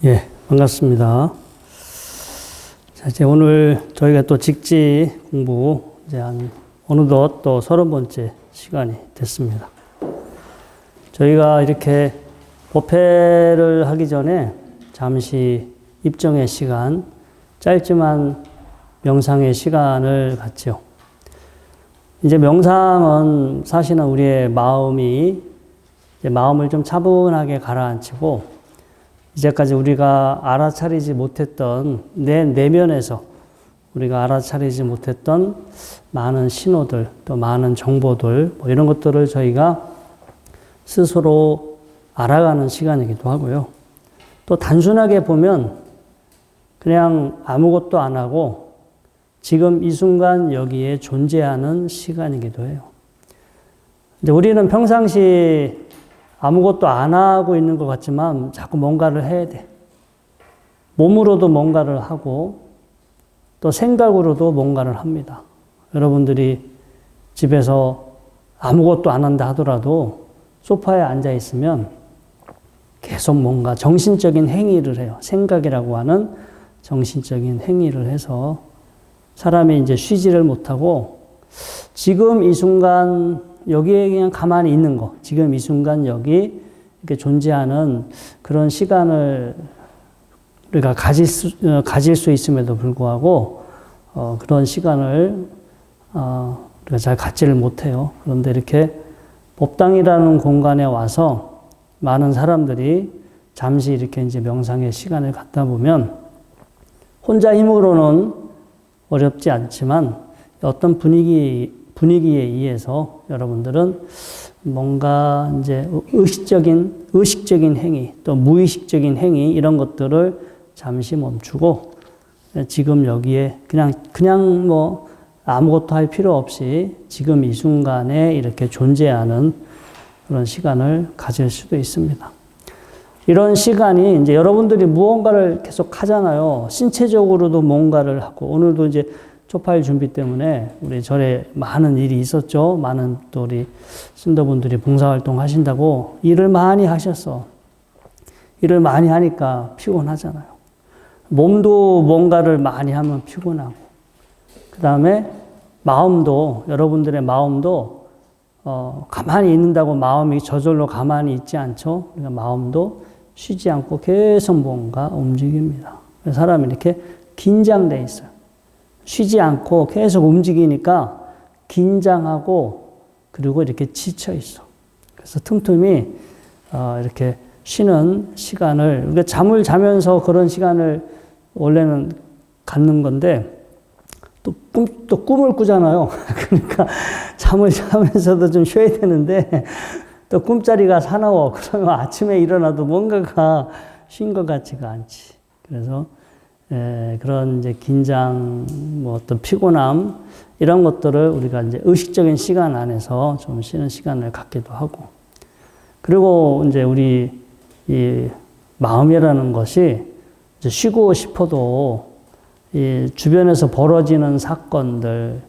예, 반갑습니다. 자, 이제 오늘 저희가 또 직지 공부 이제 어느덧 또 30번째 시간이 됐습니다. 저희가 이렇게 법회를 하기 전에 잠시 입정의 시간, 짧지만 명상의 시간을 갖지요. 이제 명상은 사실은 우리의 마음을 좀 차분하게 가라앉히고 이제까지 우리가 알아차리지 못했던 내 내면에서 우리가 알아차리지 못했던 많은 신호들, 또 많은 정보들, 이런 것들을 저희가 스스로 알아가는 시간이기도 하고요. 또 단순하게 보면 그냥 아무것도 안 하고 지금 이 순간 여기에 존재하는 시간이기도 해요. 이제 우리는 평상시 아무것도 안 하고 있는 것 같지만 자꾸 뭔가를 해야 돼. 몸으로도 뭔가를 하고 또 생각으로도 뭔가를 합니다. 여러분들이 집에서 아무것도 안 한다 하더라도 소파에 앉아 있으면 계속 뭔가 정신적인 행위를 해요. 생각이라고 하는 정신적인 행위를 해서 사람이 이제 쉬지를 못하고 지금 이 순간 여기에 그냥 가만히 있는 거, 지금 이 순간 여기 이렇게 존재하는 그런 시간을 우리가 가질 수 있음에도 불구하고 그런 시간을 우리가 잘 갖지를 못해요. 그런데 이렇게 법당이라는 공간에 와서 많은 사람들이 잠시 이렇게 이제 명상의 시간을 갖다 보면 혼자 힘으로는 어렵지 않지만 어떤 분위기에 의해서 여러분들은 뭔가 이제 의식적인 행위, 또 무의식적인 행위, 이런 것들을 잠시 멈추고 지금 여기에 그냥 뭐 아무것도 할 필요 없이 지금 이 순간에 이렇게 존재하는 그런 시간을 가질 수도 있습니다. 이런 시간이 이제 여러분들이 무언가를 계속 하잖아요. 신체적으로도 뭔가를 하고, 오늘도 이제 초파일 준비 때문에 우리 절에 많은 일이 있었죠. 많은 또 우리 신도분들이 봉사활동 하신다고 일을 많이 하셨어. 일을 많이 하니까 피곤하잖아요. 몸도 뭔가를 많이 하면 피곤하고, 그 다음에 마음도, 여러분들의 마음도 가만히 있는다고 마음이 저절로 가만히 있지 않죠. 그러니까 마음도 쉬지 않고 계속 뭔가 움직입니다. 그래서 사람이 이렇게 긴장돼 있어요. 쉬지 않고 계속 움직이니까 긴장하고 그리고 이렇게 지쳐 있어. 그래서 틈틈이 이렇게 쉬는 시간을, 우리가 잠을 자면서 그런 시간을 원래는 갖는 건데 또 꿈을 꾸잖아요. 그러니까 잠을 자면서도 좀 쉬어야 되는데 또 꿈자리가 사나워. 그러면 아침에 일어나도 뭔가가 쉰 것 같지가 않지. 그래서 그런 이제 긴장, 어떤 피곤함, 이런 것들을 우리가 이제 의식적인 시간 안에서 좀 쉬는 시간을 갖기도 하고. 그리고 이제 우리 이 마음이라는 것이 이제 쉬고 싶어도 이 주변에서 벌어지는 사건들,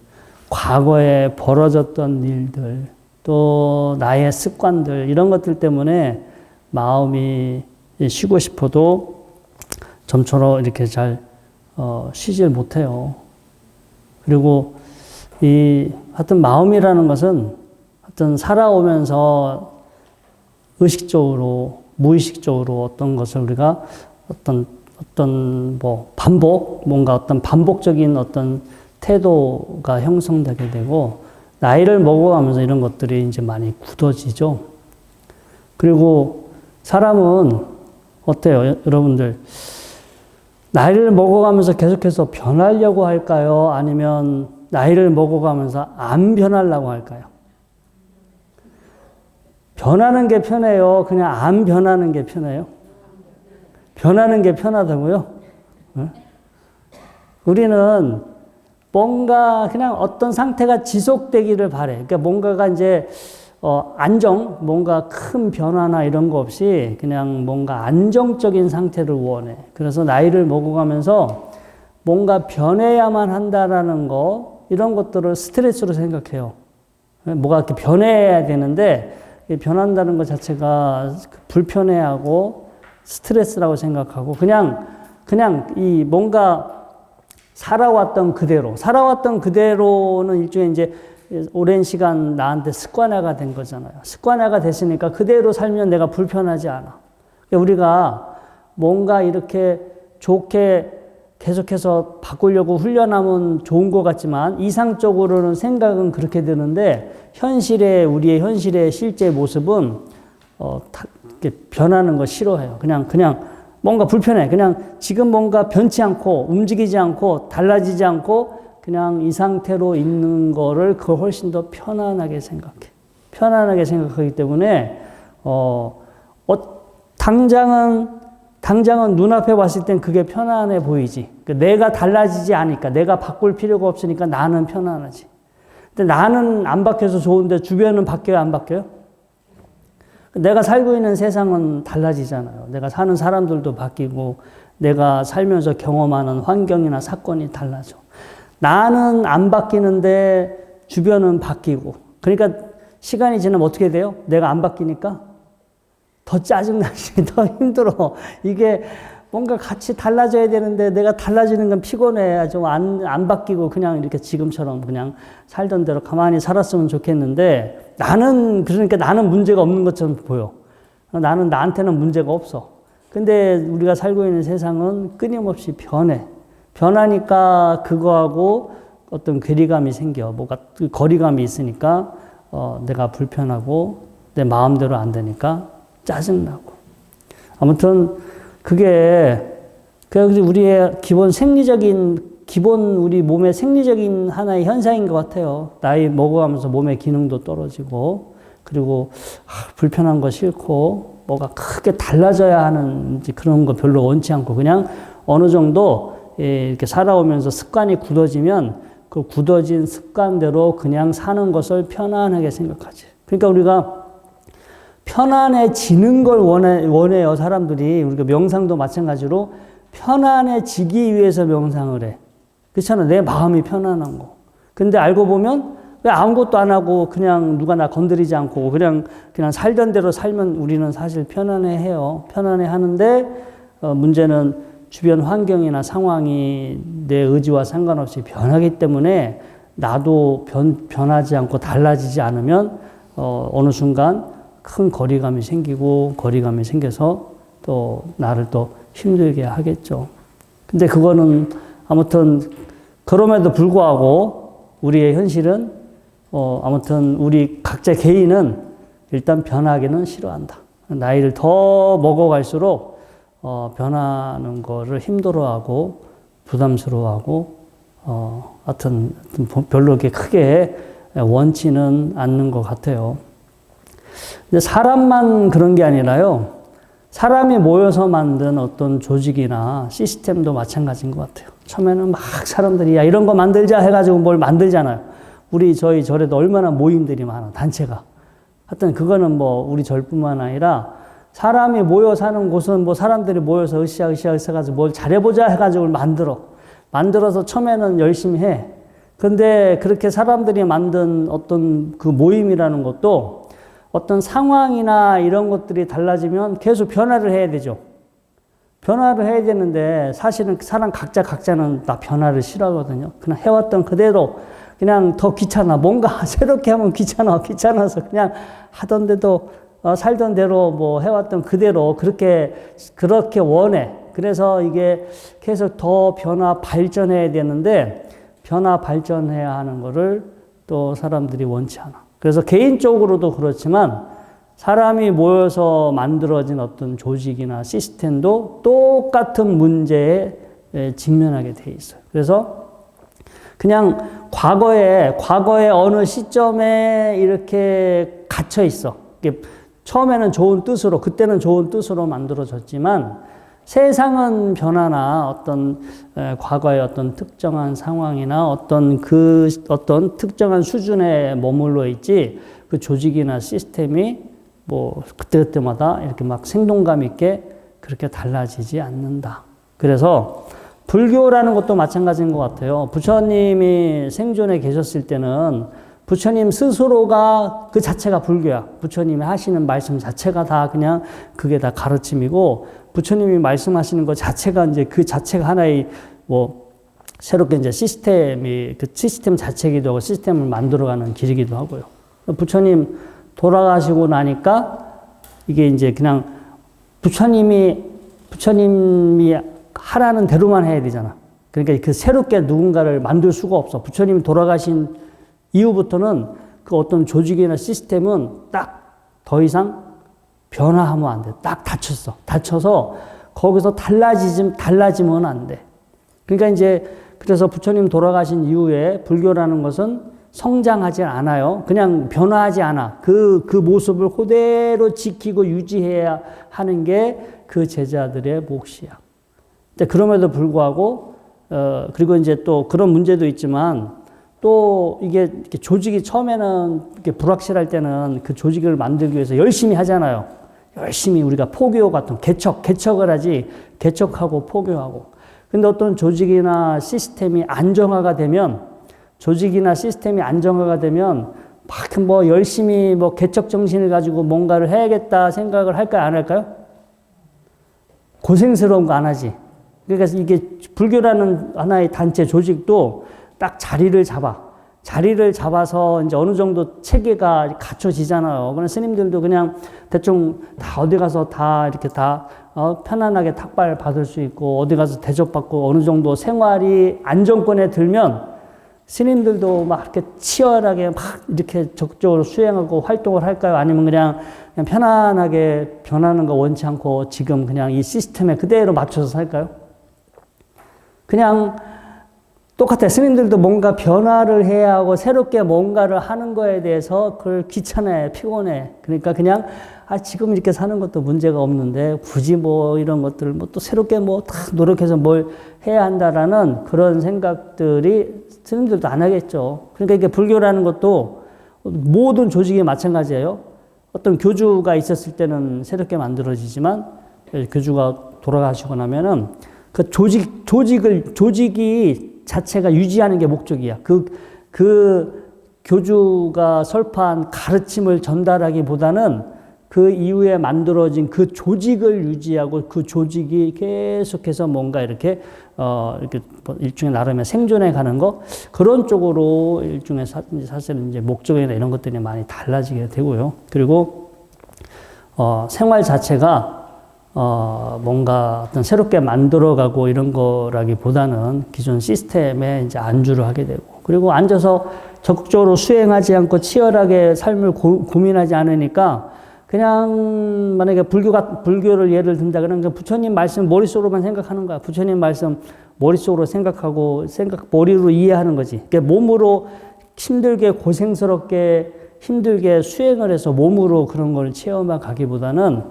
과거에 벌어졌던 일들, 또 나의 습관들, 이런 것들 때문에 마음이 쉬고 싶어도 좀처럼 이렇게 잘 쉬질 못해요. 그리고 하여튼 마음이라는 것은 하여튼 살아오면서 의식적으로, 무의식적으로 어떤 것을 우리가 어떤 뭔가 어떤 반복적인 어떤 태도가 형성되게 되고, 나이를 먹어가면서 이런 것들이 이제 많이 굳어지죠. 그리고 사람은 어때요, 여러분들? 나이를 먹어가면서 계속해서 변하려고 할까요? 아니면 나이를 먹어가면서 안 변하려고 할까요? 변하는 게 편해요? 그냥 안 변하는 게 편해요? 변하는 게 편하다고요? 네? 우리는 뭔가 그냥 어떤 상태가 지속되기를 바래. 그러니까 뭔가가 이제 뭔가 큰 변화나 이런 거 없이 그냥 뭔가 안정적인 상태를 원해. 그래서 나이를 먹어가면서 뭔가 변해야만 한다라는 거, 이런 것들을 스트레스로 생각해요. 뭐가 이렇게 변해야 되는데 변한다는 것 자체가 불편해하고 스트레스라고 생각하고 그냥 이 뭔가 살아왔던 그대로는 일종의 이제 오랜 시간 나한테 습관화가 된 거잖아요. 습관화가 됐으니까 그대로 살면 내가 불편하지 않아. 그러니까 우리가 뭔가 이렇게 좋게 계속해서 바꾸려고 훈련하면 좋은 것 같지만 이상적으로는 생각은 그렇게 드는데 우리의 현실의 실제 모습은 이렇게 변하는 거 싫어해요. 그냥 뭔가 불편해. 그냥 지금 뭔가 변치 않고 움직이지 않고 달라지지 않고 그냥 이 상태로 있는 거를 그걸 훨씬 더 편안하게 생각해. 편안하게 생각하기 때문에 당장은 눈앞에 봤을 땐 그게 편안해 보이지. 내가 달라지지 않으니까, 내가 바꿀 필요가 없으니까 나는 편안하지. 근데 나는 안 바뀌어서 좋은데 주변은 바뀌어요, 안 바뀌어요? 내가 살고 있는 세상은 달라지잖아요. 내가 사는 사람들도 바뀌고, 내가 살면서 경험하는 환경이나 사건이 달라져. 나는 안 바뀌는데 주변은 바뀌고. 그러니까 시간이 지나면 어떻게 돼요? 내가 안 바뀌니까 더 짜증나지, 더 힘들어. 이게 뭔가 같이 달라져야 되는데 내가 달라지는 건 피곤해. 좀 안 바뀌고 그냥 이렇게 지금처럼 그냥 살던 대로 가만히 살았으면 좋겠는데 그러니까 나는 문제가 없는 것처럼 보여. 나한테는 문제가 없어. 근데 우리가 살고 있는 세상은 끊임없이 변해. 변하니까 그거하고 어떤 괴리감이 생겨. 거리감이 있으니까 내가 불편하고 내 마음대로 안 되니까 짜증나고. 아무튼 그게 우리의 기본 우리 몸의 생리적인 하나의 현상인 것 같아요. 나이 먹어가면서 몸의 기능도 떨어지고, 그리고 불편한 거 싫고, 뭐가 크게 달라져야 하는 그런 거 별로 원치 않고, 그냥 어느 정도 이렇게 살아오면서 습관이 굳어지면 그 굳어진 습관대로 그냥 사는 것을 편안하게 생각하지. 그러니까 우리가 편안해지는 걸 원해요, 사람들이. 우리가 명상도 마찬가지로 편안해지기 위해서 명상을 해. 그렇잖아. 내 마음이 편안한 거. 근데 알고 보면 왜 아무것도 안 하고 그냥 누가 나 건드리지 않고 그냥 살던 대로 살면 우리는 사실 편안해 해요. 편안해 하는데 문제는 주변 환경이나 상황이 내 의지와 상관없이 변하기 때문에 나도 변하지 않고 달라지지 않으면 어느 순간 큰 거리감이 생겨서 또 나를 또 힘들게 하겠죠. 근데 그거는 아무튼 그럼에도 불구하고 우리의 현실은 아무튼 우리 각자 개인은 일단 변하기는 싫어한다. 나이를 더 먹어갈수록 변하는 거를 힘들어하고 부담스러워하고 하여튼 별로 이렇게 크게 원치는 않는 것 같아요. 근데 사람만 그런 게 아니라요. 사람이 모여서 만든 어떤 조직이나 시스템도 마찬가지인 것 같아요. 처음에는 막 사람들이 야 이런 거 만들자 해가지고 뭘 만들잖아요. 저희 절에도 얼마나 모임들이 많아, 단체가. 하여튼 그거는 우리 절뿐만 아니라 사람이 모여 사는 곳은 사람들이 모여서 으쌰으쌰 해가지고 뭘 잘해보자 해가지고 만들어서 처음에는 열심히 해. 근데 그렇게 사람들이 만든 어떤 그 모임이라는 것도 어떤 상황이나 이런 것들이 달라지면 계속 변화를 해야 되죠. 변화를 해야 되는데 사실은 사람 각자는 다 변화를 싫어하거든요. 그냥 해왔던 그대로 그냥 더 귀찮아. 뭔가 새롭게 하면 귀찮아서 그냥 하던 데도 살던 대로 해왔던 그대로 그렇게 원해. 그래서 이게 계속 더 발전해야 되는데 발전해야 하는 거를 또 사람들이 원치 않아. 그래서 개인적으로도 그렇지만 사람이 모여서 만들어진 어떤 조직이나 시스템도 똑같은 문제에 직면하게 돼 있어요. 그래서 그냥 과거에 어느 시점에 이렇게 갇혀 있어. 처음에는 그때는 좋은 뜻으로 만들어졌지만 세상은 변화나 어떤 과거의 어떤 특정한 상황이나 어떤 특정한 수준에 머물러 있지 그 조직이나 시스템이 그때마다 이렇게 막 생동감 있게 그렇게 달라지지 않는다. 그래서 불교라는 것도 마찬가지인 것 같아요. 부처님이 생존에 계셨을 때는 부처님 스스로가 그 자체가 불교야. 부처님이 하시는 말씀 자체가 다 그냥 그게 다 가르침이고 부처님이 말씀하시는 것 자체가 이제 그 자체가 하나의 뭐 새롭게 이제 시스템이 그 시스템 자체이기도 하고 시스템을 만들어가는 길이기도 하고요. 부처님 돌아가시고 나니까 이게 이제 그냥 부처님이 하라는 대로만 해야 되잖아. 그러니까 그 새롭게 누군가를 만들 수가 없어. 부처님이 돌아가신 이후부터는 그 어떤 조직이나 시스템은 딱 더 이상 변화하면 안 돼. 딱 닫혔어. 닫혀서 거기서 달라지면 안 돼. 그러니까 이제 그래서 부처님 돌아가신 이후에 불교라는 것은 성장하지 않아요. 그냥 변화하지 않아. 그 모습을 그대로 지키고 유지해야 하는 게 그 제자들의 몫이야. 그럼에도 불구하고, 그리고 이제 또 그런 문제도 있지만 또 이게 조직이 처음에는 이렇게 불확실할 때는 그 조직을 만들기 위해서 열심히 하잖아요. 열심히 우리가 포교 같은 개척을 하지, 개척하고 포교하고. 근데 어떤 조직이나 시스템이 안정화가 되면 막 뭐 열심히 뭐 개척 정신을 가지고 뭔가를 해야겠다 생각을 할까요? 안 할까요? 고생스러운 거 안 하지. 그러니까 이게 불교라는 하나의 단체 조직도 딱 자리를 잡아서 이제 어느 정도 체계가 갖춰지잖아요. 그럼 스님들도 그냥 대충 다 어디 가서 다 이렇게 다 편안하게 탁발 받을 수 있고 어디 가서 대접받고 어느 정도 생활이 안정권에 들면 스님들도 막 이렇게 치열하게 막 이렇게 적극적으로 수행하고 활동을 할까요? 아니면 그냥 편안하게 변하는 거 원치 않고 지금 그냥 이 시스템에 그대로 맞춰서 살까요? 그냥 똑같아요. 스님들도 뭔가 변화를 해야 하고 새롭게 뭔가를 하는 거에 대해서 그걸 귀찮아해, 피곤해. 그러니까 그냥 지금 이렇게 사는 것도 문제가 없는데 굳이 뭐 이런 것들을 뭐 또 새롭게 뭐 다 노력해서 뭘 해야 한다라는 그런 생각들이 스님들도 안 하겠죠. 그러니까 이게 불교라는 것도 모든 조직이 마찬가지예요. 어떤 교주가 있었을 때는 새롭게 만들어지지만 교주가 돌아가시고 나면은 그 조직이 자체가 유지하는 게 목적이야. 그 교주가 설파한 가르침을 전달하기보다는 그 이후에 만들어진 그 조직을 유지하고 그 조직이 계속해서 뭔가 이렇게 일종의 나름의 생존해 가는 거 그런 쪽으로 일종의 사실은 이제 목적이나 이런 것들이 많이 달라지게 되고요. 그리고 생활 자체가 뭔가 어떤 새롭게 만들어가고 이런 거라기보다는 기존 시스템에 이제 안주를 하게 되고, 그리고 앉아서 적극적으로 수행하지 않고 치열하게 삶을 고민하지 않으니까 그냥 만약에 불교를 예를 든다 그러면 부처님 말씀 머릿속으로만 생각하는 거야. 부처님 말씀 머릿속으로 생각하고 머리로 이해하는 거지. 그러니까 몸으로 힘들게 고생스럽게 힘들게 수행을 해서 몸으로 그런 걸 체험해 가기보다는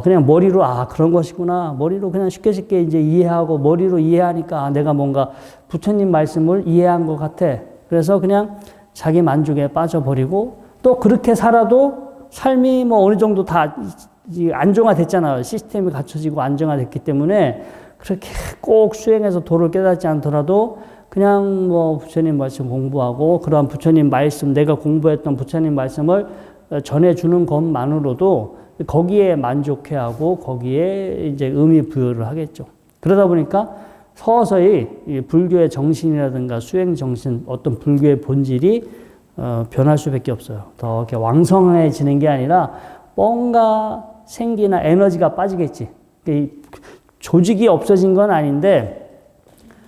그냥 머리로 그런 것이구나. 머리로 그냥 쉽게 이제 이해하고 머리로 이해하니까 내가 뭔가 부처님 말씀을 이해한 것 같아. 그래서 그냥 자기 만족에 빠져버리고 또 그렇게 살아도 삶이 뭐 어느 정도 다 안정화됐잖아요. 시스템이 갖춰지고 안정화됐기 때문에 그렇게 꼭 수행해서 도를 깨닫지 않더라도 그냥 뭐 부처님 말씀 공부하고 그러한 부처님 말씀, 내가 공부했던 부처님 말씀을 전해주는 것만으로도 거기에 만족해하고 거기에 이제 의미 부여를 하겠죠. 그러다 보니까 서서히 이 불교의 정신이라든가 수행 정신, 어떤 불교의 본질이 변할 수밖에 없어요. 더 이렇게 왕성해지는 게 아니라 뭔가 생기나 에너지가 빠지겠지. 조직이 없어진 건 아닌데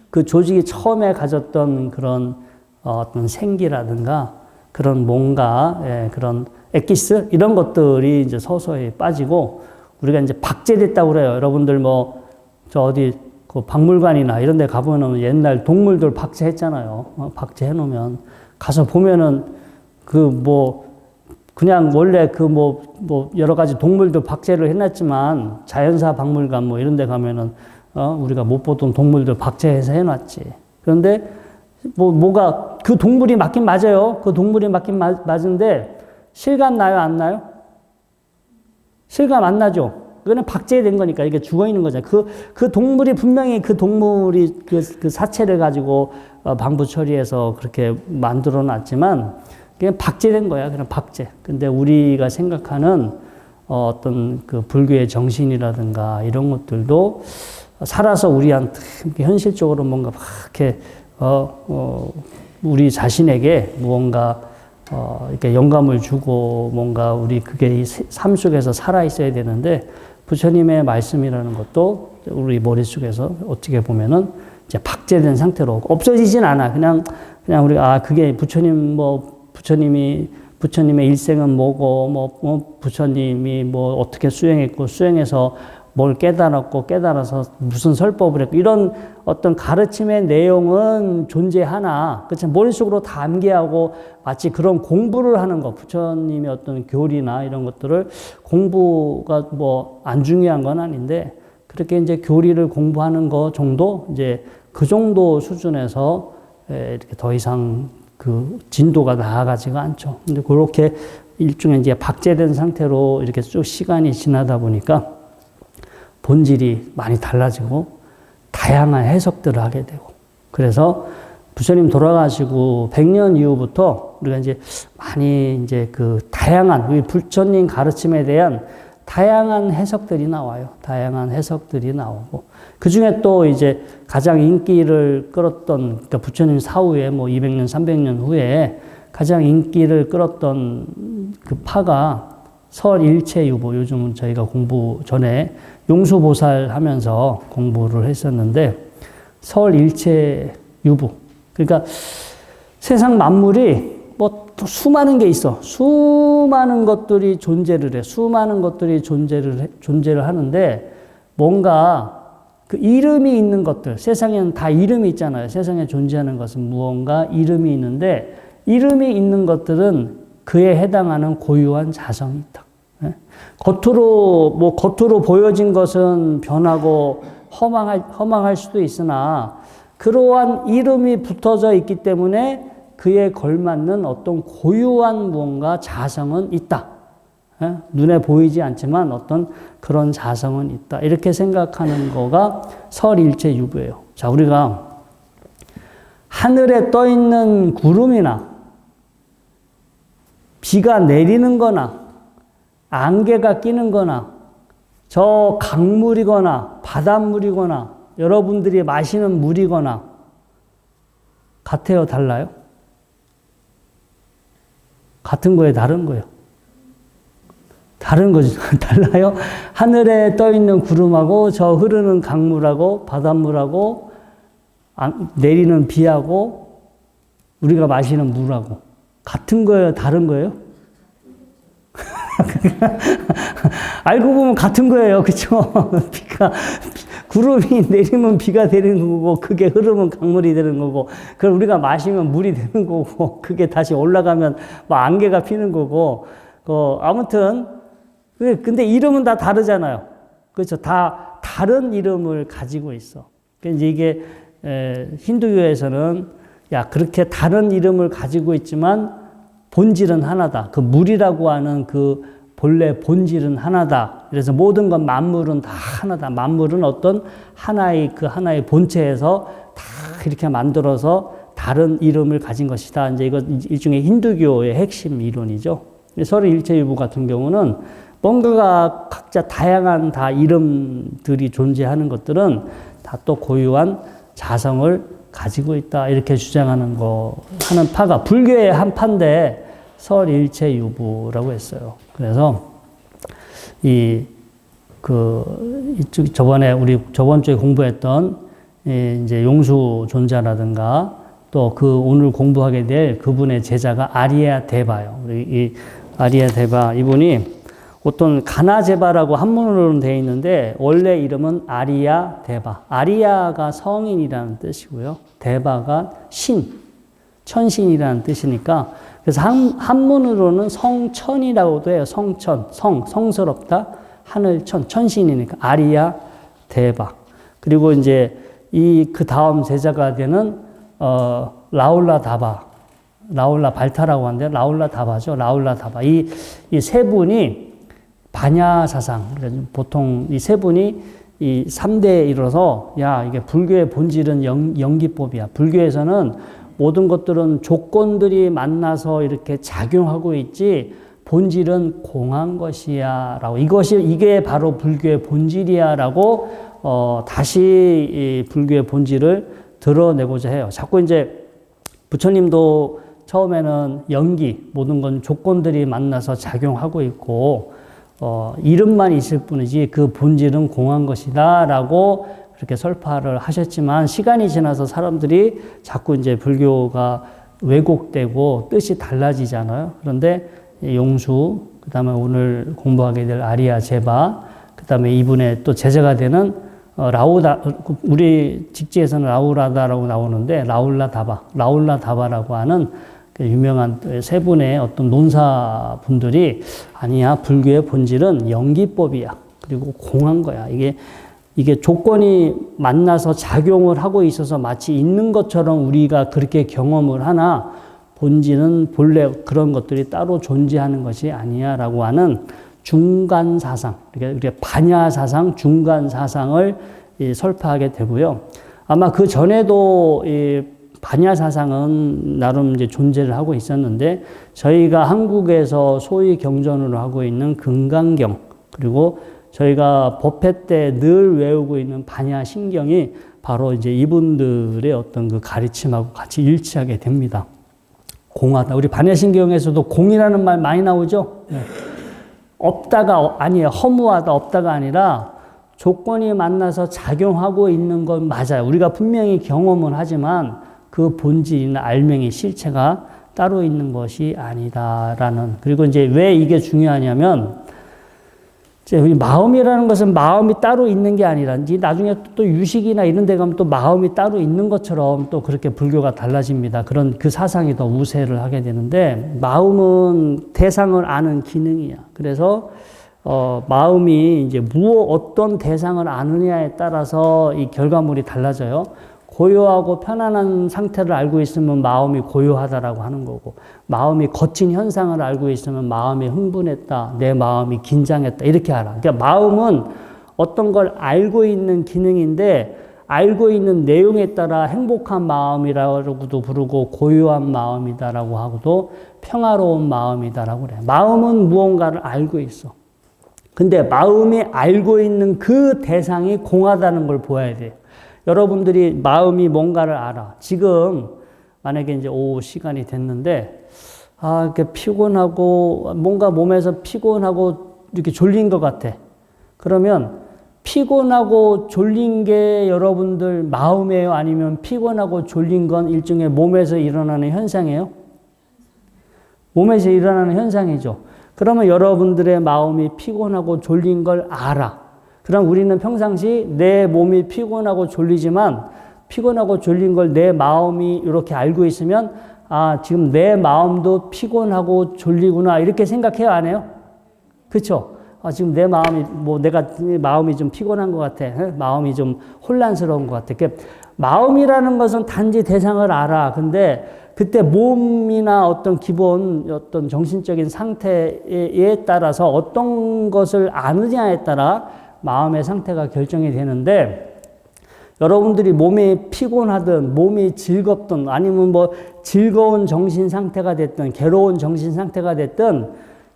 그 조직이 처음에 가졌던 그런 어떤 생기라든가 그런 뭔가 그런 엑기스 이런 것들이 이제 서서히 빠지고 우리가 이제 박제됐다고 그래요. 여러분들 뭐 저 어디 그 박물관이나 이런 데 가보면 옛날 동물들 박제했잖아요. 박제해 놓으면 가서 보면은 그 뭐 그냥 원래 그 뭐 여러 가지 동물들 박제를 해놨지만 자연사 박물관 뭐 이런 데 가면은 우리가 못 보던 동물들 박제해서 해놨지. 그런데 뭐가 그 동물이 맞긴 맞아요. 그 동물이 맞긴 맞은데 실감 나요, 안 나요? 실감 안 나죠? 그거는 박제된 거니까 이게 죽어 있는 거잖아요. 그 동물이 분명히 그 동물이 그 사체를 가지고 방부 처리해서 그렇게 만들어 놨지만 그냥 박제된 거야. 그냥 박제. 근데 우리가 생각하는 어떤 그 불교의 정신이라든가 이런 것들도 살아서 우리한테 현실적으로 뭔가 막 이렇게 우리 자신에게 무언가 이렇게 영감을 주고 뭔가 우리 그게 삶 속에서 살아 있어야 되는데 부처님의 말씀이라는 것도 우리 머릿속에서 어떻게 보면은 이제 박제된 상태로 없어지진 않아. 그냥 우리가 그게 부처님의 일생은 뭐고 부처님이 뭐 어떻게 수행했고 수행해서 뭘 깨달아서 무슨 설법을 했고 이런 어떤 가르침의 내용은 존재하나 그렇죠. 머릿속으로 다 암기하고 마치 그런 공부를 하는 것 부처님의 어떤 교리나 이런 것들을 공부가 뭐 안 중요한 건 아닌데 그렇게 이제 교리를 공부하는 거 정도 이제 그 정도 수준에서 이렇게 더 이상 그 진도가 나아가지가 않죠. 근데 그렇게 일종의 이제 박제된 상태로 이렇게 쭉 시간이 지나다 보니까 본질이 많이 달라지고 다양한 해석들을 하게 되고 그래서 부처님 돌아가시고 100년 이후부터 우리가 이제 많이 이제 그 다양한 우리 부처님 가르침에 대한 다양한 해석들이 나와요. 다양한 해석들이 나오고 그 중에 또 이제 가장 인기를 끌었던 그러니까 부처님 사후에 뭐 200년, 300년 후에 가장 인기를 끌었던 그 파가 설일체유보 요즘은 저희가 공부 전에 용수보살 하면서 공부를 했었는데 설일체유보 그러니까 세상 만물이 뭐 수많은 게 있어. 수많은 것들이 존재를 해. 수많은 것들이 존재를 하는데 뭔가 그 이름이 있는 것들 세상에는 다 이름이 있잖아요. 세상에 존재하는 것은 무언가 이름이 있는데 이름이 있는 것들은 그에 해당하는 고유한 자성이 있다. 겉으로 보여진 것은 변하고 허망할 수도 있으나 그러한 이름이 붙어져 있기 때문에 그에 걸맞는 어떤 고유한 무언가 자성은 있다. 눈에 보이지 않지만 어떤 그런 자성은 있다. 이렇게 생각하는 거가 설일체유보예요. 자, 우리가 하늘에 떠 있는 구름이나 비가 내리는 거나 안개가 끼는 거나 저 강물이거나 바닷물이거나 여러분들이 마시는 물이거나 같아요? 달라요? 같은 거예요? 다른 거예요? 다른 거죠. 달라요? 하늘에 떠 있는 구름하고 저 흐르는 강물하고 바닷물하고 내리는 비하고 우리가 마시는 물하고 같은 거예요? 다른 거예요? 알고 보면 같은 거예요. 그쵸? 구름이 내리면 비가 되는 거고, 그게 흐르면 강물이 되는 거고, 그걸 우리가 마시면 물이 되는 거고, 그게 다시 올라가면 막 안개가 피는 거고, 아무튼, 근데 이름은 다 다르잖아요. 그렇죠? 다 다른 이름을 가지고 있어. 그러니까 이게, 힌두교에서는, 야, 그렇게 다른 이름을 가지고 있지만, 본질은 하나다. 그 물이라고 하는 그 본래 본질은 하나다. 그래서 모든 것 만물은 다 하나다. 만물은 어떤 하나의 본체에서 다 이렇게 만들어서 다른 이름을 가진 것이다. 이제 이거 일종의 힌두교의 핵심 이론이죠. 설일체유보 같은 경우는 뭔가가 각자 다양한 다 이름들이 존재하는 것들은 다 또 고유한 자성을 가지고 있다. 이렇게 주장하는 하는 파가 불교의 한 파인데 설일체유보라고 했어요. 그래서 저번 주에 공부했던 이제 용수존자라든가 또 오늘 공부하게 될 그분의 제자가 아리야 대바요. 이 아리야 대바 이분이 어떤 가나제바라고 한문으로는 되어 있는데 원래 이름은 아리야 대바. 아리야가 성인이라는 뜻이고요. 대바가 천신이라는 뜻이니까 그래서 한문으로는 성천이라고도 해요. 성스럽다. 하늘천, 천신이니까 아리야 대바. 그리고 이제 그 다음 제자가 되는 라울라 다바. 라울라 발타라고 하는데 라울라 다바죠. 라울라 다바. 이 세 분이 반야사상. 보통 이 세 분이 이 3대에 이뤄서 이게 불교의 본질은 연기법이야. 불교에서는 모든 것들은 조건들이 만나서 이렇게 작용하고 있지 본질은 공한 것이야 라고, 이게 바로 불교의 본질이야 라고 다시 이 불교의 본질을 드러내고자 해요. 자꾸 이제 부처님도 처음에는 연기, 모든 건 조건들이 만나서 작용하고 있고 이름만 있을 뿐이지 그 본질은 공한 것이다 라고 그렇게 설파를 하셨지만, 시간이 지나서 사람들이 자꾸 이제 불교가 왜곡되고 뜻이 달라지잖아요. 그런데 용수, 그 다음에 오늘 공부하게 될 아리아 제바, 그 다음에 이분의 또 제자가 되는 라우다, 우리 직지에서는 라우라다라고 나오는데 라울라다바라고 하는 그 유명한 세 분의 어떤 논사분들이, 아니야, 불교의 본질은 연기법이야, 그리고 공한 거야. 이게 조건이 만나서 작용을 하고 있어서 마치 있는 것처럼 우리가 그렇게 경험을 하나, 본질은 본래 그런 것들이 따로 존재하는 것이 아니야 라고 하는 중간 사상, 그러니까 반야 사상, 중간 사상을 설파하게 되고요. 아마 그 전에도 이 반야 사상은 나름 이제 존재를 하고 있었는데, 저희가 한국에서 소위 경전으로 하고 있는 금강경, 그리고 저희가 법회 때 늘 외우고 있는 반야 신경이 바로 이제 이분들의 어떤 그 가르침하고 같이 일치하게 됩니다. 공하다. 우리 반야신경에서도 공이라는 말 많이 나오죠? 네. 없다가 아니에요. 허무하다, 없다가 아니라 조건이 만나서 작용하고 있는 건 맞아요. 우리가 분명히 경험은 하지만 그 본질이나 알맹이 실체가 따로 있는 것이 아니다라는. 그리고 이제 왜 이게 중요하냐면, 이제 마음이라는 것은 마음이 따로 있는 게 아니라, 나중에 또 유식이나 이런 데 가면 또 마음이 따로 있는 것처럼 또 그렇게 불교가 달라집니다. 그런 그 사상이 더 우세를 하게 되는데, 마음은 대상을 아는 기능이야. 그래서 마음이 이제 어떤 대상을 아느냐에 따라서 이 결과물이 달라져요. 고요하고 편안한 상태를 알고 있으면 마음이 고요하다라고 하는 거고, 마음이 거친 현상을 알고 있으면 마음이 흥분했다, 내 마음이 긴장했다, 이렇게 알아. 그러니까 마음은 어떤 걸 알고 있는 기능인데, 알고 있는 내용에 따라 행복한 마음이라고도 부르고, 고요한 마음이다라고 하고도, 평화로운 마음이다라고 그래. 마음은 무언가를 알고 있어. 근데 마음이 알고 있는 그 대상이 공하다는 걸 보아야 돼요. 여러분들이 마음이 뭔가를 알아. 지금 만약에 이제 오후 시간이 됐는데, 이렇게 피곤하고, 뭔가 몸에서 피곤하고 이렇게 졸린 것 같아. 그러면 피곤하고 졸린 게 여러분들 마음이에요? 아니면 피곤하고 졸린 건 일종의 몸에서 일어나는 현상이에요? 몸에서 일어나는 현상이죠. 그러면 여러분들의 마음이 피곤하고 졸린 걸 알아. 그럼 우리는 평상시 내 몸이 피곤하고 졸리지만, 피곤하고 졸린 걸 내 마음이 이렇게 알고 있으면, 지금 내 마음도 피곤하고 졸리구나, 이렇게 생각해요, 안 해요? 그쵸? 지금 내 마음이, 내가 마음이 좀 피곤한 것 같아. 마음이 좀 혼란스러운 것 같아. 그러니까 마음이라는 것은 단지 대상을 알아. 근데 그때 몸이나 어떤 기본, 어떤 정신적인 상태에 따라서 어떤 것을 아느냐에 따라 마음의 상태가 결정이 되는데, 여러분들이 몸이 피곤하든 몸이 즐겁든 아니면 즐거운 정신 상태가 됐든 괴로운 정신 상태가 됐든,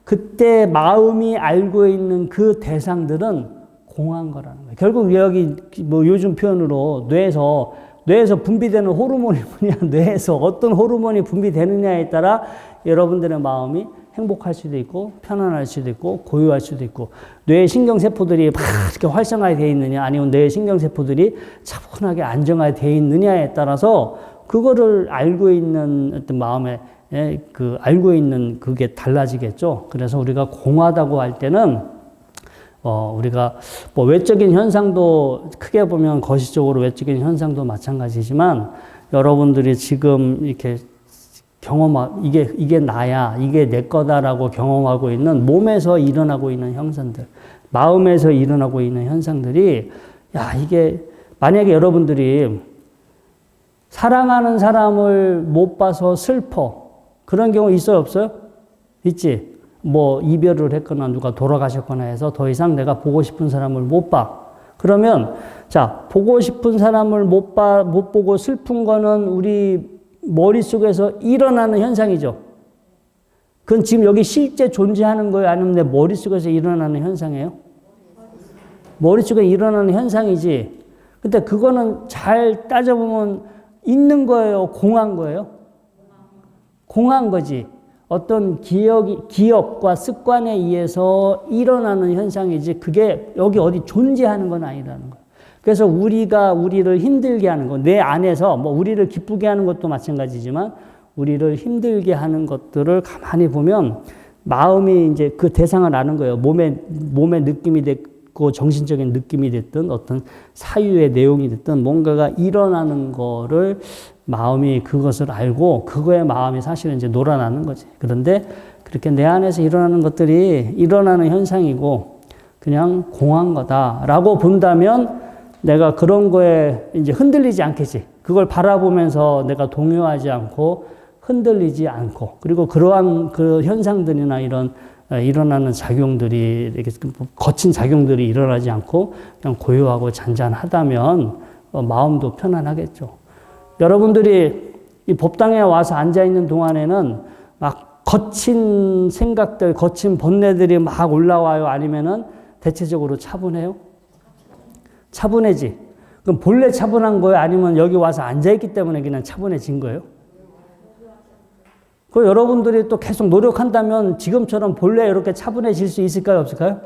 그때 마음이 알고 있는 그 대상들은 공한 거라는 거예요. 결국 여기 요즘 표현으로 뇌에서 분비되는 호르몬이 뭐냐, 뇌에서 어떤 호르몬이 분비되느냐에 따라 여러분들의 마음이 행복할 수도 있고, 편안할 수도 있고, 고요할 수도 있고, 뇌의 신경세포들이 막 이렇게 활성화되어 있느냐, 아니면 뇌의 신경세포들이 차분하게 안정화되어 있느냐에 따라서 그거를 알고 있는 어떤 마음의 알고 있는 그게 달라지겠죠. 그래서 우리가 공하다고 할 때는, 우리가 외적인 현상도 크게 보면 거시적으로 외적인 현상도 마찬가지지만, 여러분들이 지금 이렇게 이게 나야, 이게 내 거다라고 경험하고 있는 몸에서 일어나고 있는 현상들, 마음에서 일어나고 있는 현상들이, 이게 만약에 여러분들이 사랑하는 사람을 못 봐서 슬퍼. 그런 경우 있어요, 없어요? 있지. 이별을 했거나 누가 돌아가셨거나 해서 더 이상 내가 보고 싶은 사람을 못 봐. 그러면, 보고 싶은 사람을 못 보고 슬픈 거는 우리 머릿속에서 일어나는 현상이죠. 그건 지금 여기 실제 존재하는 거예요? 아니면 내 머릿속에서 일어나는 현상이에요? 머릿속에 일어나는 현상이지. 근데 그거는 잘 따져보면 있는 거예요? 공한 거예요? 공한 거지. 어떤 기억과 습관에 의해서 일어나는 현상이지 그게 여기 어디 존재하는 건 아니라는 거예요. 그래서 우리가 우리를 힘들게 하는 거, 내 안에서 뭐 우리를 기쁘게 하는 것도 마찬가지지만 우리를 힘들게 하는 것들을 가만히 보면 마음이 이제 그 대상을 아는 거예요. 몸의 느낌이 됐고 정신적인 느낌이 됐든 어떤 사유의 내용이 됐든 뭔가가 일어나는 거를 마음이 그것을 알고 그거에 마음이 사실은 이제 놀아나는 거지. 그런데 그렇게 내 안에서 일어나는 것들이 일어나는 현상이고 그냥 공한 거다라고 본다면 내가 그런 거에 이제 흔들리지 않겠지. 그걸 바라보면서 내가 동요하지 않고 흔들리지 않고 그리고 그러한 그 현상들이나 이런 일어나는 작용들이 이렇게 거친 작용들이 일어나지 않고 그냥 고요하고 잔잔하다면 마음도 편안하겠죠. 여러분들이 이 법당에 와서 앉아 있는 동안에는 막 거친 생각들, 거친 번뇌들이 막 올라와요? 아니면은 대체적으로 차분해요? 차분해지. 그럼 본래 차분한 거예요? 아니면 여기 와서 앉아 있기 때문에 그냥 차분해진 거예요? 그 여러분들이 또 계속 노력한다면 지금처럼 본래 이렇게 차분해질 수 있을까요? 없을까요?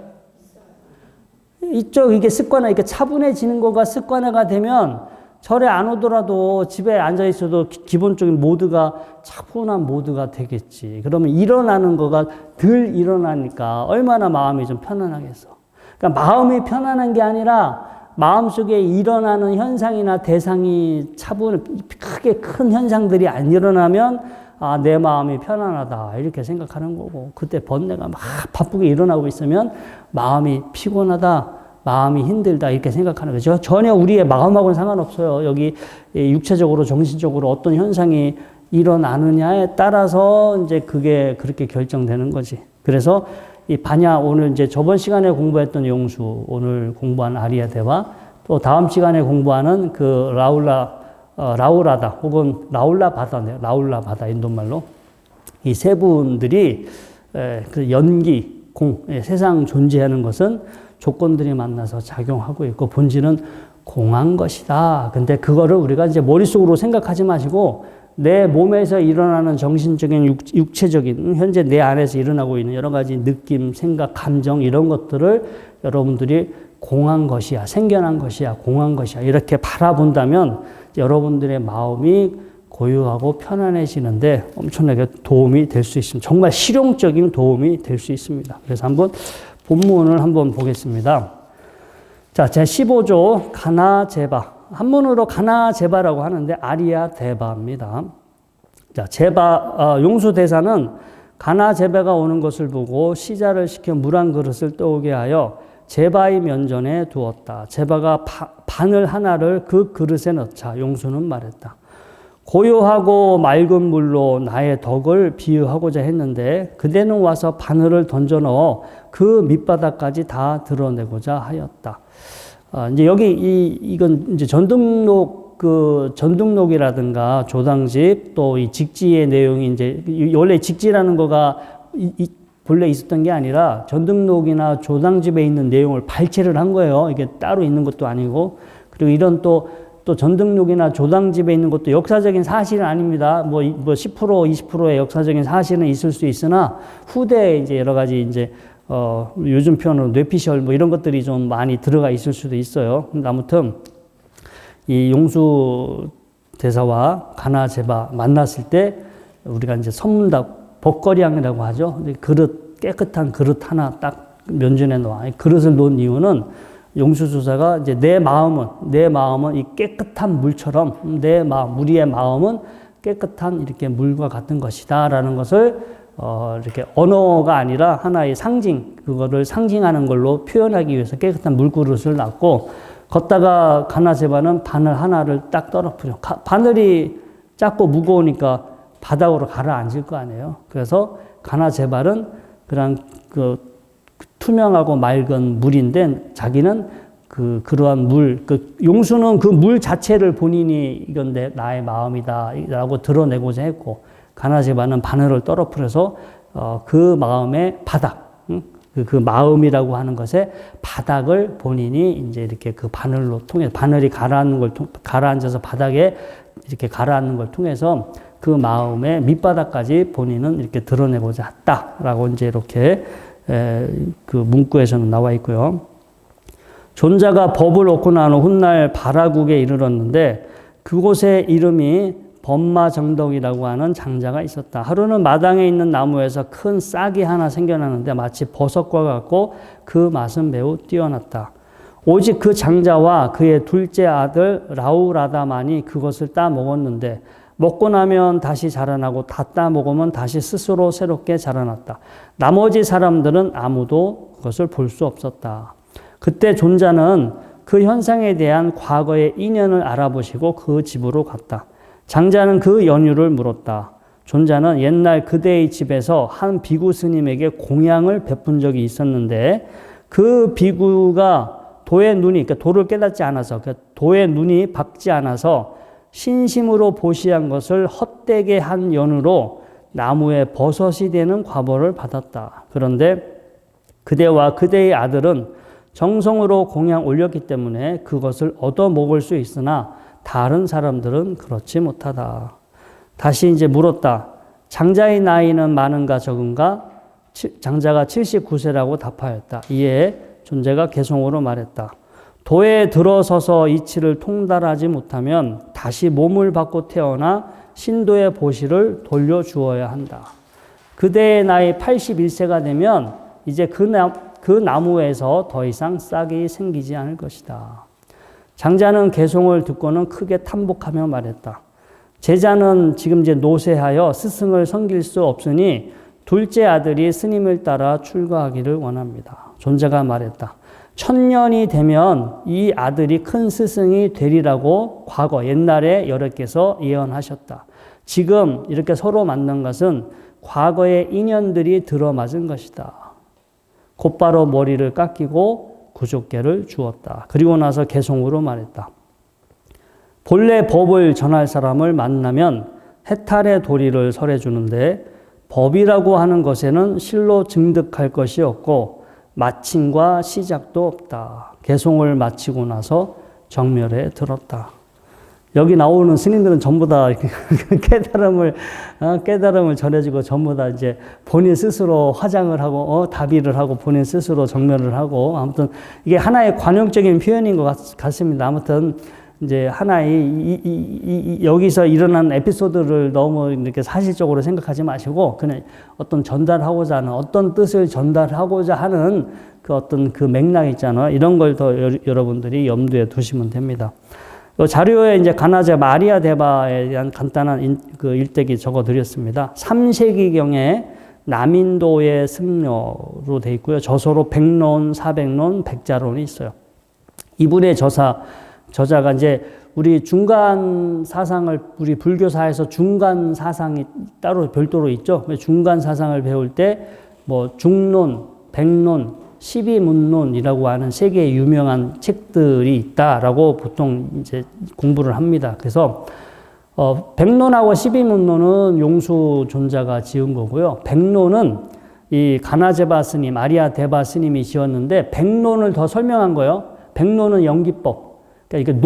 이게 습관화, 이렇게 차분해지는 거가 습관화가 되면 절에 안 오더라도 집에 앉아 있어도 기본적인 모드가 차분한 모드가 되겠지. 그러면 일어나는 거가 덜 일어나니까 얼마나 마음이 좀 편안하겠어. 그러니까 마음이 편안한 게 아니라 마음속에 일어나는 현상이나 대상이 크게 큰 현상들이 안 일어나면 아, 내 마음이 편안하다 이렇게 생각하는 거고 그때 번뇌가 막 바쁘게 일어나고 있으면 마음이 피곤하다, 마음이 힘들다 이렇게 생각하는 거죠. 전혀 우리의 마음하고는 상관없어요. 여기 육체적으로 정신적으로 어떤 현상이 일어나느냐에 따라서 이제 그게 그렇게 결정되는 거지. 그래서 이 반야 오늘 이제 저번 시간에 공부했던 용수, 오늘 공부한 아리아 대화, 또 다음 시간에 공부하는 그 라우라다 혹은 라울라 바다네요. 라울라 바다 인도말로 이 세 분들이 그 연기, 공, 세상 존재하는 것은 조건들이 만나서 작용하고 있고 본질은 공한 것이다. 근데 그거를 우리가 이제 머릿속으로 생각하지 마시고 내 몸에서 일어나는 정신적인 육체적인 현재 내 안에서 일어나고 있는 여러 가지 느낌, 생각, 감정 이런 것들을 여러분들이 공한 것이야, 생겨난 것이야, 공한 것이야 이렇게 바라본다면 여러분들의 마음이 고요하고 편안해지는데 엄청나게 도움이 될 수 있습니다. 정말 실용적인 도움이 될 수 있습니다. 그래서 한번 본문을 한번 보겠습니다. 자, 제15조 가나제바. 한문으로 가나제바라고 하는데 아리아 대바입니다. 자, 용수 대사는 가나제바가 오는 것을 보고 시자를 시켜 물 한 그릇을 떠오게 하여 제바의 면전에 두었다. 제바가 바늘 하나를 그 그릇에 넣자 용수는 말했다. 고요하고 맑은 물로 나의 덕을 비유하고자 했는데 그대는 와서 바늘을 던져 넣어 그 밑바닥까지 다 드러내고자 하였다. 이제 여기 이건 이제 전등록이라든가 조당집 또 이 직지의 내용이 이제 원래 직지라는 거가 본래 있었던 게 아니라 전등록이나 조당집에 있는 내용을 발췌를 한 거예요. 이게 따로 있는 것도 아니고 그리고 이런 또 전등록이나 조당집에 있는 것도 역사적인 사실은 아닙니다. 뭐 10% 20%의 역사적인 사실은 있을 수 있으나 후대에 이제 여러 가지 이제 요즘 표현으로 뇌피셜 뭐 이런 것들이 좀 많이 들어가 있을 수도 있어요. 근데 아무튼 이 용수 대사와 가나제바 만났을 때 우리가 이제 선문답 벗거리항이라고 하죠. 깨끗한 그릇 하나 딱 면전에 놓아. 그릇을 놓은 이유는 용수주사가 이제 내 마음은 이 깨끗한 물처럼 우리의 마음은 깨끗한 이렇게 물과 같은 것이다라는 것을 이렇게 언어가 아니라 하나의 상징, 그거를 상징하는 걸로 표현하기 위해서 깨끗한 물그릇을 놨고, 걷다가 가나제바는 바늘 하나를 딱 떨어뜨려. 바늘이 작고 무거우니까 바닥으로 가라앉을 거 아니에요. 그래서 가나제바는 그냥 투명하고 맑은 물인데 자기는 그러한 용수는 그 물 자체를 본인이 이건 나의 마음이다 라고 드러내고자 했고, 가나제바는 바늘을 떨어뜨려서 그 마음의 바닥, 그 마음이라고 하는 것의 바닥을 본인이 이제 이렇게 그 바늘로 통해 바늘이 가라앉아서 바닥에 이렇게 가라앉는 걸 통해서 그 마음의 밑바닥까지 본인은 이렇게 드러내고자 했다라고 이제 이렇게 그 문구에서는 나와 있고요. 존자가 법을 얻고 난 후 훗날 바라국에 이르렀는데 그곳의 이름이 법마정덕이라고 하는 장자가 있었다. 하루는 마당에 있는 나무에서 큰 싹이 하나 생겨나는데 마치 버섯과 같고 그 맛은 매우 뛰어났다. 오직 그 장자와 그의 둘째 아들 라우라다만이 그것을 따 먹었는데 먹고 나면 다시 자라나고 다 따 먹으면 다시 스스로 새롭게 자라났다. 나머지 사람들은 아무도 그것을 볼 수 없었다. 그때 존자는 그 현상에 대한 과거의 인연을 알아보시고 그 집으로 갔다. 장자는 그 연유를 물었다. 존자는 옛날 그대의 집에서 한 비구 스님에게 공양을 베푼 적이 있었는데 그 비구가 도의 눈이, 그러니까 도를 깨닫지 않아서, 그러니까 도의 눈이 밝지 않아서 신심으로 보시한 것을 헛되게 한 연으로 나무에 버섯이 되는 과보를 받았다. 그런데 그대와 그대의 아들은 정성으로 공양 올렸기 때문에 그것을 얻어 먹을 수 있으나 다른 사람들은 그렇지 못하다. 다시 이제 물었다. 장자의 나이는 많은가 적은가? 장자가 79세라고 답하였다. 이에 존재가 개송으로 말했다. 도에 들어서서 이치를 통달하지 못하면 다시 몸을 받고 태어나 신도의 보시를 돌려주어야 한다. 그대의 나이 81세가 되면 이제 그 나무에서 더 이상 싹이 생기지 않을 것이다. 장자는 개송을 듣고는 크게 탐복하며 말했다. 제자는 지금 이제 노쇠하여 스승을 섬길 수 없으니 둘째 아들이 스님을 따라 출가하기를 원합니다. 존재가 말했다. 1000년이 되면 이 아들이 큰 스승이 되리라고 과거 옛날에 여러께서 예언하셨다. 지금 이렇게 서로 만난 것은 과거의 인연들이 들어맞은 것이다. 곧바로 머리를 깎이고 구족계를 주었다. 그리고 나서 개송으로 말했다. 본래 법을 전할 사람을 만나면 해탈의 도리를 설해주는데 법이라고 하는 것에는 실로 증득할 것이 없고 마침과 시작도 없다. 개송을 마치고 나서 정멸에 들었다. 여기 나오는 스님들은 전부 다 깨달음을 전해주고 전부 다 이제 본인 스스로 화장을 하고, 다비를 하고 본인 스스로 정멸을 하고, 아무튼 이게 하나의 관용적인 표현인 것 같습니다. 아무튼 이제 하나의 여기서 일어난 에피소드를 너무 이렇게 사실적으로 생각하지 마시고, 그냥 어떤 전달하고자 하는, 어떤 뜻을 전달하고자 하는 그 어떤 그 맥락 있잖아요. 이런 걸 더 여러분들이 염두에 두시면 됩니다. 자료에 이제 가나제 마리아 데바에 대한 간단한 그 일대기 적어 드렸습니다. 3세기경에 남인도의 승려로 되어 있고요. 저서로 100론, 400론, 100자론이 있어요. 이분의 저자가 이제 우리 중간 사상을, 우리 불교사에서 중간 사상이 따로 별도로 있죠. 중간 사상을 배울 때 뭐 중론, 백론, 12문론이라고 하는 세 개의 유명한 책들이 있다라고 보통 이제 공부를 합니다. 그래서 백론하고 12문론은 용수 존자가 지은 거고요. 백론은 이 가나제바 스님, 아리아 데바 스님이 지었는데 백론을 더 설명한 거예요. 백론은 연기법. 그러니까 이게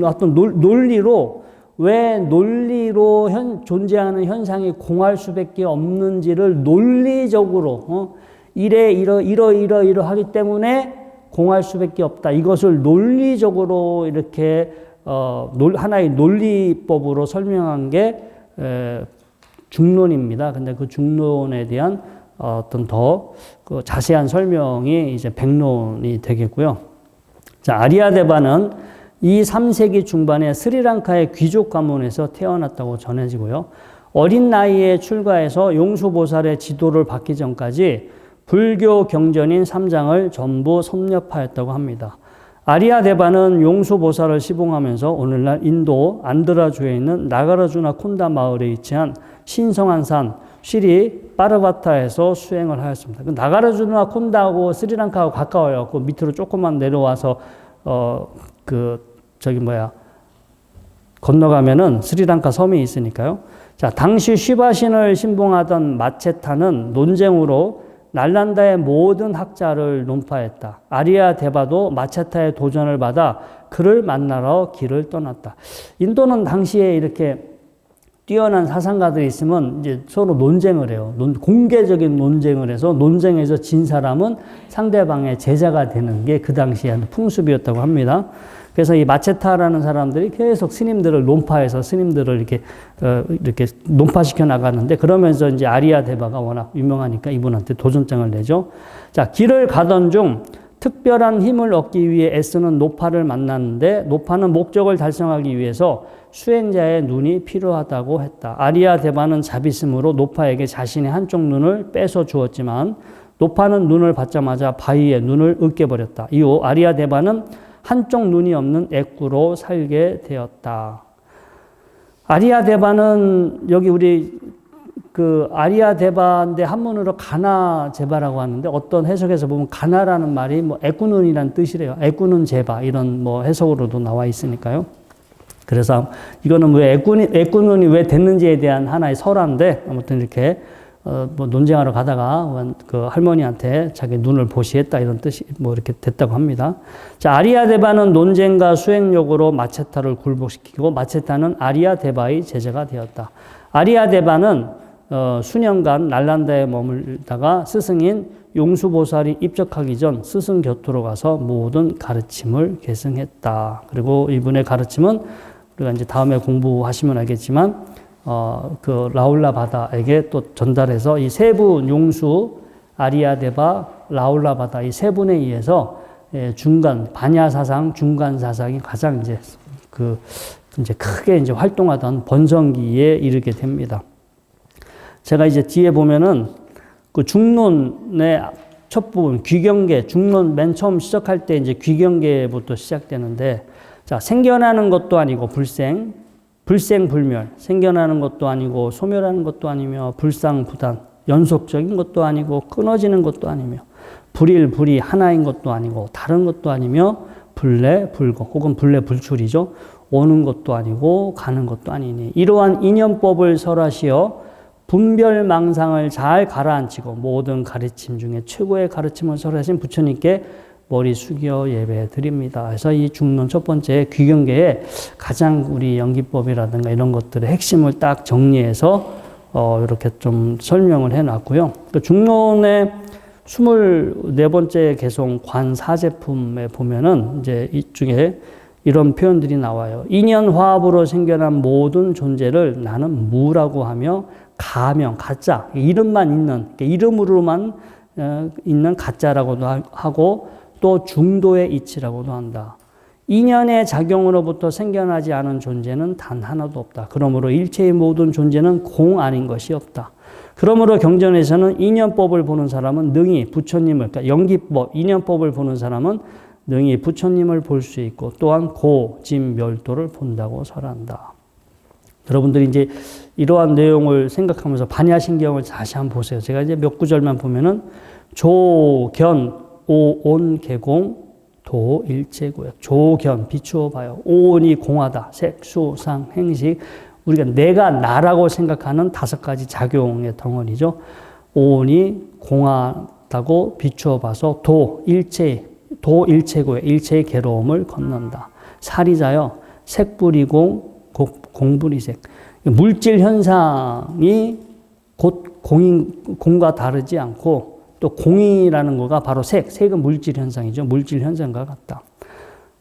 어떤 논리로 왜 논리로 존재하는 현상이 공할 수밖에 없는지를 논리적으로 이러하기 때문에 공할 수밖에 없다. 이것을 논리적으로 이렇게 하나의 논리법으로 설명한 게 중론입니다. 근데 그 중론에 대한 어떤 더 그 자세한 설명이 이제 백론이 되겠고요. 자, 아리아데바는 이 3세기 중반에 스리랑카의 귀족 가문에서 태어났다고 전해지고요. 어린 나이에 출가해서 용수보살의 지도를 받기 전까지 불교 경전인 3장을 전부 섭렵하였다고 합니다. 아리아데바는 용수보살을 시봉하면서 오늘날 인도 안드라주에 있는 나가라주나 콘다 마을에 위치한 신성한 산 시리 파르바타에서 수행을 하였습니다. 나가라주나 콘다하고 스리랑카하고 가까워요. 그 밑으로 조금만 내려와서 건너가면은 스리랑카 섬이 있으니까요. 자, 당시 쉬바신을 신봉하던 마체타는 논쟁으로 날란다의 모든 학자를 논파했다. 아리아 데바도 마체타의 도전을 받아 그를 만나러 길을 떠났다. 인도는 당시에 이렇게 뛰어난 사상가들이 있으면 이제 서로 논쟁을 해요. 공개적인 논쟁을 해서 논쟁에서 진 사람은 상대방의 제자가 되는 게 그 당시의 풍습이었다고 합니다. 그래서 이 마체타라는 사람들이 계속 스님들을 논파해서 스님들을 이렇게 논파시켜 나가는데, 그러면서 이제 아리아 데바가 워낙 유명하니까 이분한테 도전장을 내죠. 자, 길을 가던 중 특별한 힘을 얻기 위해 애쓰는 노파를 만났는데, 노파는 목적을 달성하기 위해서 수행자의 눈이 필요하다고 했다. 아리아 데바는 자비심으로 노파에게 자신의 한쪽 눈을 뺏어 주었지만 노파는 눈을 받자마자 바위에 눈을 으깨버렸다. 이후 아리아 데바는 한쪽 눈이 없는 애꾸로 살게 되었다. 아리아 데바는 여기 우리 그 아리아 데바인데 한문으로 가나 제바라고 하는데, 어떤 해석에서 보면 가나라는 말이 뭐 애꾸눈이란 뜻이래요. 애꾸눈 제바 이런 뭐 해석으로도 나와 있으니까요. 그래서 이거는 왜 애꾸눈이 왜 됐는지에 대한 하나의 설화인데, 아무튼 이렇게 뭐 논쟁하러 가다가 그 할머니한테 자기 눈을 보시했다 이런 뜻이 뭐 이렇게 됐다고 합니다. 자, 아리아 데바는 논쟁과 수행력으로 마체타를 굴복시키고 마체타는 아리아 데바의 제자가 되었다. 아리아 데바는 수년간 날란다에 머물다가 스승인 용수보살이 입적하기 전 스승 곁으로 가서 모든 가르침을 계승했다. 그리고 이분의 가르침은 우리가 이제 다음에 공부하시면 알겠지만 그 라울라바다에게 또 전달해서 이 세 분, 용수, 아리아데바, 라울라바다 이 세 분에 의해서 중간 반야 사상, 중간 사상이 가장 이제 크게 이제 활동하던 번성기에 이르게 됩니다. 제가 이제 뒤에 보면은 그 중론의 첫 부분 귀경계, 중론 맨 처음 시작할 때 이제 귀경계부터 시작되는데, 자, 생겨나는 것도 아니고 불생불멸, 생겨나는 것도 아니고 소멸하는 것도 아니며 불상부단, 연속적인 것도 아니고 끊어지는 것도 아니며 불일불이 하나인 것도 아니고 다른 것도 아니며 불례불거 혹은 불례불출이죠. 오는 것도 아니고 가는 것도 아니니 이러한 인연법을 설하시어 분별망상을 잘 가라앉히고 모든 가르침 중에 최고의 가르침을 설하신 부처님께 머리 숙여 예배 드립니다. 그래서 이 중론 첫 번째 귀경계에 가장 우리 연기법이라든가 이런 것들의 핵심을 딱 정리해서 이렇게 좀 설명을 해놨고요. 그 중론의 24번째 개송 관사제품에 보면은 이제 이쪽에 이런 표현들이 나와요. 인연화합으로 생겨난 모든 존재를 나는 무라고 하며 가명, 가짜, 이름만 있는, 이름으로만 있는 가짜라고도 하고 또 중도의 이치라고도 한다. 인연의 작용으로부터 생겨나지 않은 존재는 단 하나도 없다. 그러므로 일체의 모든 존재는 공 아닌 것이 없다. 그러므로 경전에서는 인연법을 보는 사람은 능히 부처님을, 그러니까 연기법, 인연법을 보는 사람은 능히 부처님을 볼 수 있고 또한 고짐멸도를 본다고 설한다. 여러분들이 이제 이러한 내용을 생각하면서 반야신경을 다시 한번 보세요. 제가 이제 몇 구절만 보면은 조견 오온 개공 도 일체고역. 조견 비추어 봐요. 오온이 공하다. 색수상 행식. 우리가 내가 나라고 생각하는 5가지 작용의 덩어리죠. 오온이 공하다고 비추어 봐서 도 일체고역. 일체의 괴로움을 건넌다. 사리자요. 색불이공 공불이색. 물질 현상이 곧 공과 다르지 않고 또 공이라는 거가 바로 색은 물질 현상이죠. 물질 현상과 같다.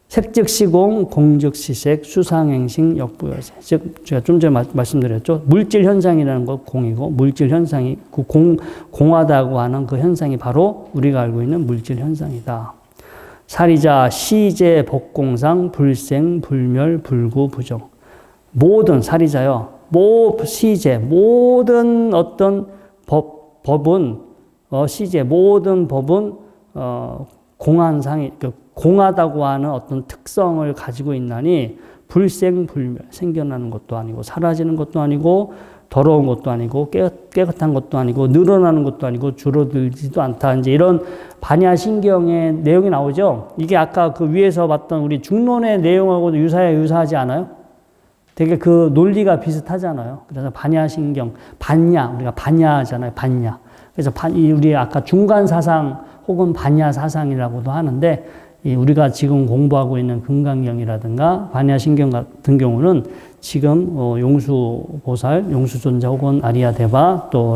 색즉 시공, 공즉 시색, 수상행식, 역부여세. 즉 제가 좀 전에 말씀드렸죠. 물질 현상이라는 거 공이고 물질 현상이 그 공하다고 하는 그 현상이 바로 우리가 알고 있는 물질 현상이다. 사리자 시제 복공상 불생 불멸 불구 부정. 모든 사리자요. 시제 모든 어떤 법은 시제 모든 법은 공한상이 공하다고 하는 어떤 특성을 가지고 있나니 불생불멸 생겨나는 것도 아니고 사라지는 것도 아니고 더러운 것도 아니고 깨끗한 것도 아니고 늘어나는 것도 아니고 줄어들지도 않다. 이제 이런 반야신경의 내용이 나오죠. 이게 아까 그 위에서 봤던 우리 중론의 내용하고도 유사하지 않아요? 되게 그 논리가 비슷하잖아요. 그래서 반야신경, 반야, 우리가 반야잖아요. 반야. 그래서 우리 아까 중간사상 혹은 반야사상이라고도 하는데, 우리가 지금 공부하고 있는 금강경이라든가 반야신경 같은 경우는 지금 용수보살, 용수존자 혹은 아리아데바 또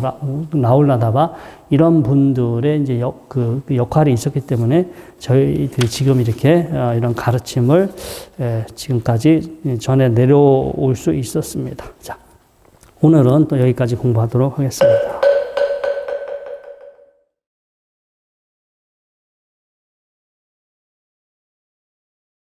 나홀라다바 이런 분들의 이제 그 역할이 있었기 때문에 저희들이 지금 이렇게 이런 가르침을 지금까지 전해 내려올 수 있었습니다. 자, 오늘은 또 여기까지 공부하도록 하겠습니다.